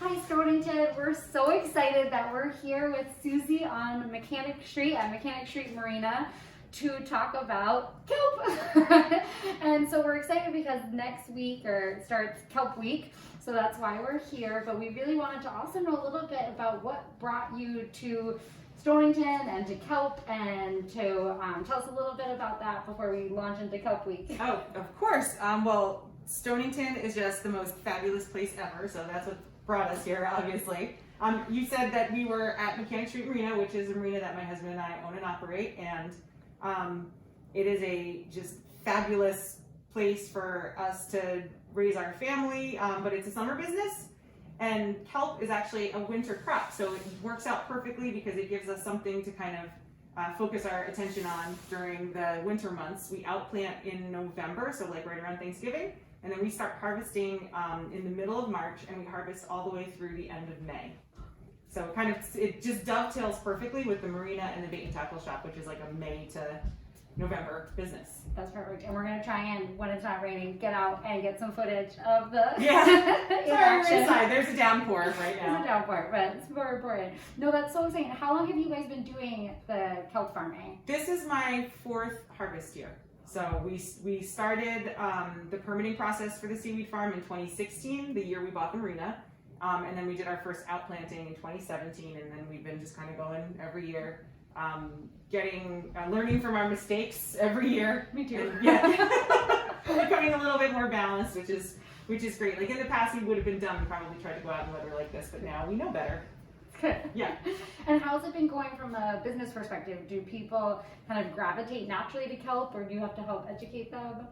Hi Stonington, we're so excited that we're here with Suzie on Mechanic Street at Mechanic Street Marina to talk about kelp. And so we're excited because next week starts Kelp Week, so that's why we're here. But we really wanted to also know a little bit about what brought you to Stonington and to kelp, and to tell us a little bit about that before we launch into Kelp Week. Oh, of course. Well, Stonington is just the most fabulous place ever, so that's what brought us here, obviously. You said that we were at Mechanic Street Marina, which is a marina that my husband and I own and operate, and it is a just fabulous place for us to raise our family, but it's a summer business, and kelp is actually a winter crop, so it works out perfectly because it gives us something to kind of focus our attention on during the winter months. We outplant in November, so like right around Thanksgiving, and then we start harvesting in the middle of March, and we harvest all the way through the end of May. So it just dovetails perfectly with the marina and the bait and tackle shop, which is like a May to November business. That's perfect. And we're going to try and, when it's not raining, get out and get some footage of the Sorry, we're inside. There's a downpour right now. There's a downpour, but it's more important. No, that's so exciting. How long have you guys been doing the kelp farming? This is my 4th harvest year. So we started the permitting process for the seaweed farm in 2016, the year we bought the marina. And then we did our first outplanting in 2017, and then we've been just kind of going every year, learning from our mistakes every year. Me too. Becoming a little bit more balanced, which is great. Like in the past, we would have been dumb and probably tried to go out in weather like this, but now we know better. Good. Yeah. And how's it been going from a business perspective? Do people kind of gravitate naturally to kelp, or do you have to help educate them?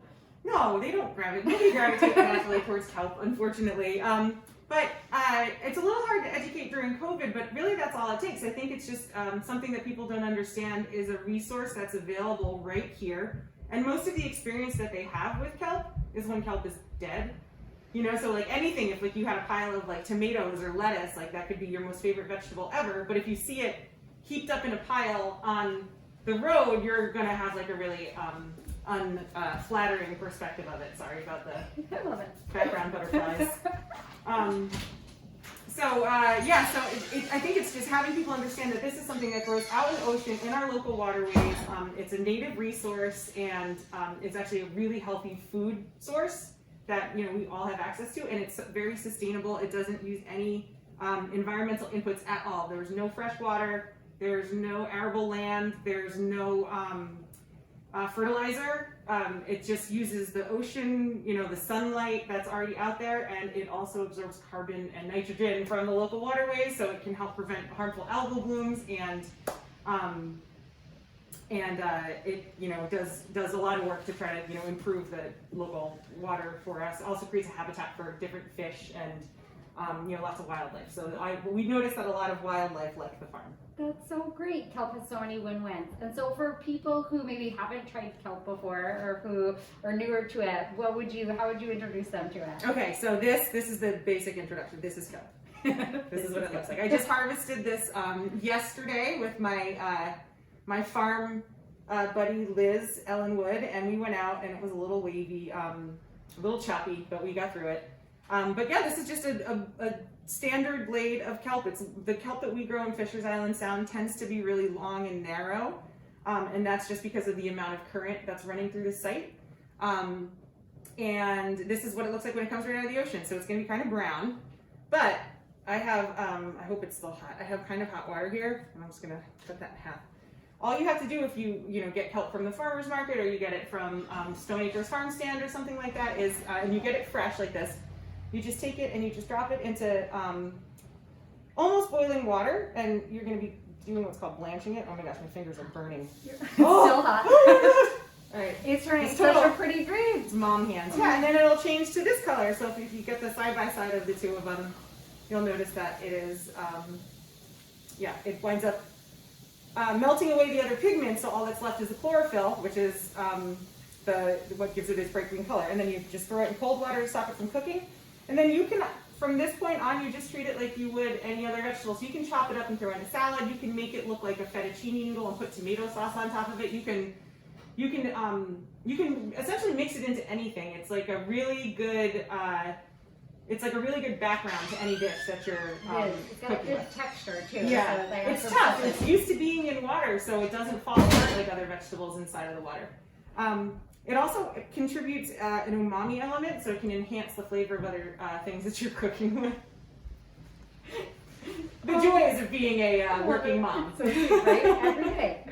No, they don't gravitate. Nobody gravitates naturally towards kelp, unfortunately. But it's a little hard to educate during COVID, but really that's all it takes. I think it's just something that people don't understand is a resource that's available right here. And most of the experience that they have with kelp is when kelp is dead. You know, so like anything, if like you had a pile of like tomatoes or lettuce, like that could be your most favorite vegetable ever. But if you see it heaped up in a pile on the road, you're gonna have like a really unflattering perspective of it. Sorry about the I love it. background butterflies. I think it's just having people understand that this is something that grows out in the ocean in our local waterways. It's a native resource, and it's actually a really healthy food source that we all have access to, and it's very sustainable. It doesn't use any environmental inputs at all. There's no fresh water, there's no arable land, there's no fertilizer. It just uses the ocean, the sunlight that's already out there, and it also absorbs carbon and nitrogen from the local waterways, so it can help prevent harmful algal blooms, and it does a lot of work to try to improve the local water for us. It also creates a habitat for different fish and lots of wildlife. So we noticed that a lot of wildlife like the farm. That's so great. Kelp has so many win-wins. And so for people who maybe haven't tried kelp before, or who are newer to it, how would you introduce them to it? Okay, so this is the basic introduction. This is kelp. This is what it looks like. I just harvested this yesterday with my my farm buddy Liz Ellenwood, and we went out, and it was a little wavy, a little choppy, but we got through it. But yeah, this is just a standard blade of kelp. It's the kelp that we grow in Fisher's Island Sound tends to be really long and narrow, and that's just because of the amount of current that's running through the site. And this is what it looks like when it comes right out of the ocean. So it's going to be kind of brown, but I have, I hope it's still hot. I have kind of hot water here, and I'm just going to cut that in half. All you have to do if you get kelp from the farmer's market, or you get it from Stone Acres Farm Stand or something like that, is and you get it fresh like this, you just take it and you just drop it into almost boiling water, and you're going to be doing what's called blanching it. Oh my gosh, my fingers are burning. It's still hot. All right, it's turning such a pretty green. It's mom hands. Yeah, and then it'll change to this color. So if you get the side by side of the two of them, you'll notice that it is, it winds up melting away the other pigments, so all that's left is the chlorophyll, which is what gives it its bright green color. And then you just throw it in cold water to stop it from cooking. And then you can, from this point on, you just treat it like you would any other vegetable. So you can chop it up and throw it in a salad. You can make it look like a fettuccine noodle and put tomato sauce on top of it. You can essentially mix it into anything. It's like a really good it's like a really good background to any dish that you're It's got a cooking good with. texture too. Yeah, So like it's tough. It's used to being in water, so it doesn't fall apart like other vegetables inside of the water. It also contributes an umami element, so it can enhance the flavor of other things that you're cooking with. The joys of being a working mom. So cute, right? Every day.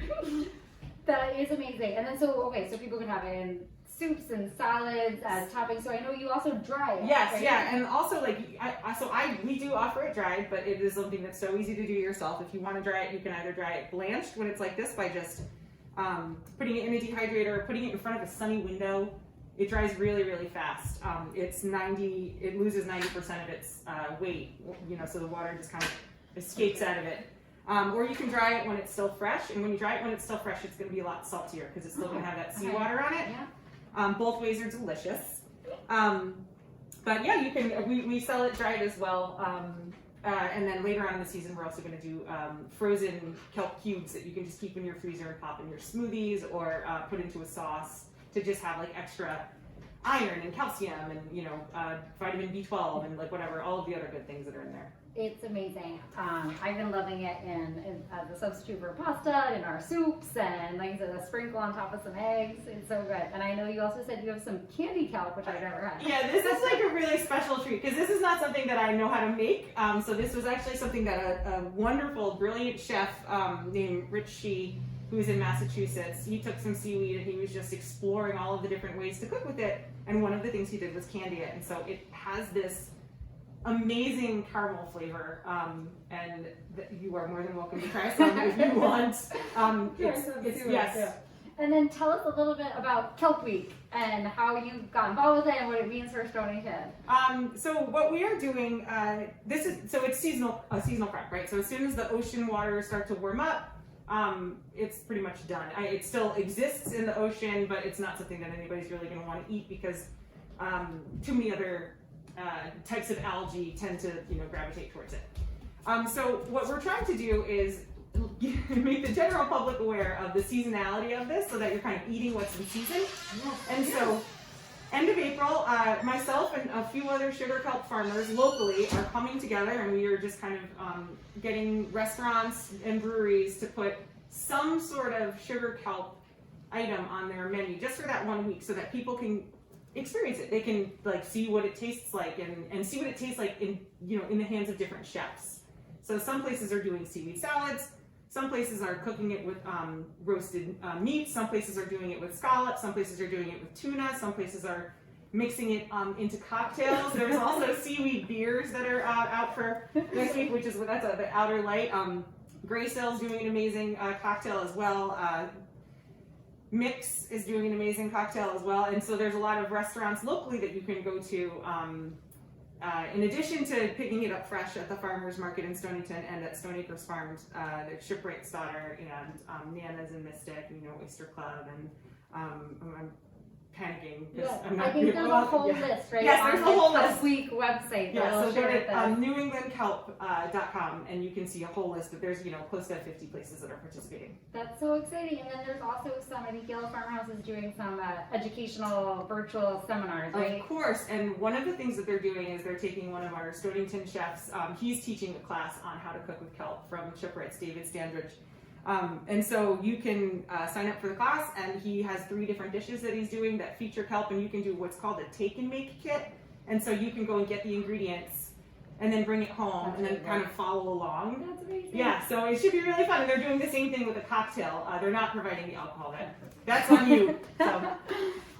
That is amazing. And then so people can have it in soups and salads as toppings. So I know you also dry it. Yes, right? yeah, and also like we do offer it dried, but it is something that's so easy to do yourself. If you want to dry it, you can either dry it blanched when it's like this by just putting it in a dehydrator, putting it in front of a sunny window. It dries really, really fast. It loses 90% of its weight, so the water just kind of escapes out of it. Or you can dry it when it's still fresh, and when you dry it when it's still fresh, it's going to be a lot saltier because it's still going to have that seawater on it. Yeah. Both ways are delicious. But yeah, you can. We sell it dried as well. And then later on in the season, we're also going to do frozen kelp cubes that you can just keep in your freezer and pop in your smoothies or put into a sauce to just have like extra iron and calcium and vitamin B12 and like whatever, all of the other good things that are in there. It's amazing. I've been loving it as a substitute for pasta in our soups, and like I said, a sprinkle on top of some eggs. It's so good. And I know you also said you have some candy kelp, which I've never had. Yeah, this is like a really special treat because this is not something that I know how to make. So this was actually something that a wonderful, brilliant chef named Rich Shee, who's in Massachusetts, he took some seaweed and he was just exploring all of the different ways to cook with it. And one of the things he did was candy it. And so it has this amazing caramel flavor, and you are more than welcome to try some if you want. Yes. And then tell us a little bit about Kelp Week and how you got involved with it and what it means for Stonington. So what we are doing, it's seasonal crop, right? So as soon as the ocean waters start to warm up, it's pretty much done. It still exists in the ocean, but it's not something that anybody's really going to want to eat because too many other types of algae tend to gravitate towards it. So what we're trying to do is make the general public aware of the seasonality of this so that you're kind of eating what's in season. So end of April, myself and a few other sugar kelp farmers locally are coming together, and we are just kind of getting restaurants and breweries to put some sort of sugar kelp item on their menu just for that 1 week so that people can experience it. They can like see what it tastes like and see what it tastes like in the hands of different chefs. So some places are doing seaweed salads, some places are cooking it with roasted meat, some places are doing it with scallops, some places are doing it with tuna, some places are mixing it into cocktails. There's also seaweed beers that are out for next week, that's the Outer Light. Gray Sail's doing an amazing cocktail as well. Mix is doing an amazing cocktail as well, and so there's a lot of restaurants locally that you can go to in addition to picking it up fresh at the farmers market in Stonington and at Stone Acres Farms, the Shipwright's Daughter and Nana's and Mystic, Oyster Club, and I'm panicking. I think there's a whole list, right? Yes, there's a whole list. Kelp Week website. Yeah, so go to newenglandkelp.com and you can see a whole list, but there's close to 50 places that are participating. That's so exciting. And then there's also I think Yellow Farmhouse is doing some educational virtual seminars, right? Of course, and one of the things that they're doing is they're taking one of our Stonington chefs, he's teaching a class on how to cook with kelp from Shipwrights, David Standridge. And so you can sign up for the class, and he has 3 different dishes that he's doing that feature kelp, and you can do what's called a take and make kit. And so you can go and get the ingredients and then bring it home and then kind of follow along. That's amazing. Yeah, so it should be really fun. And they're doing the same thing with a cocktail. They're not providing the alcohol. That's on you. So.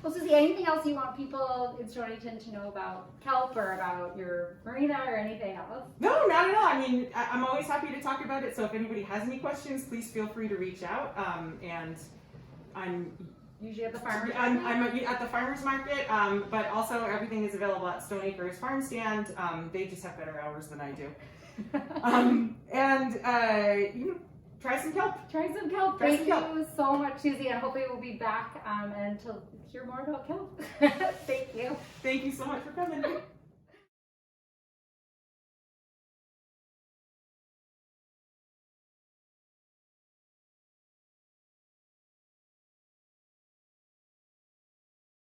Well, Suzie, anything else you want people in Stonington to know about kelp or about your marina or anything else? No, not at all. I mean, I'm always happy to talk about it. So if anybody has any questions, please feel free to reach out. And I'm usually at the farmers market. I'm at the farmers market, but also everything is available at Stone Acres Farm Stand. They just have better hours than I do. Try some kelp. Try some kelp. Thank you so much, Suzie, and hopefully we'll be back and to hear more about kelp. Thank you. Thank you so much for coming.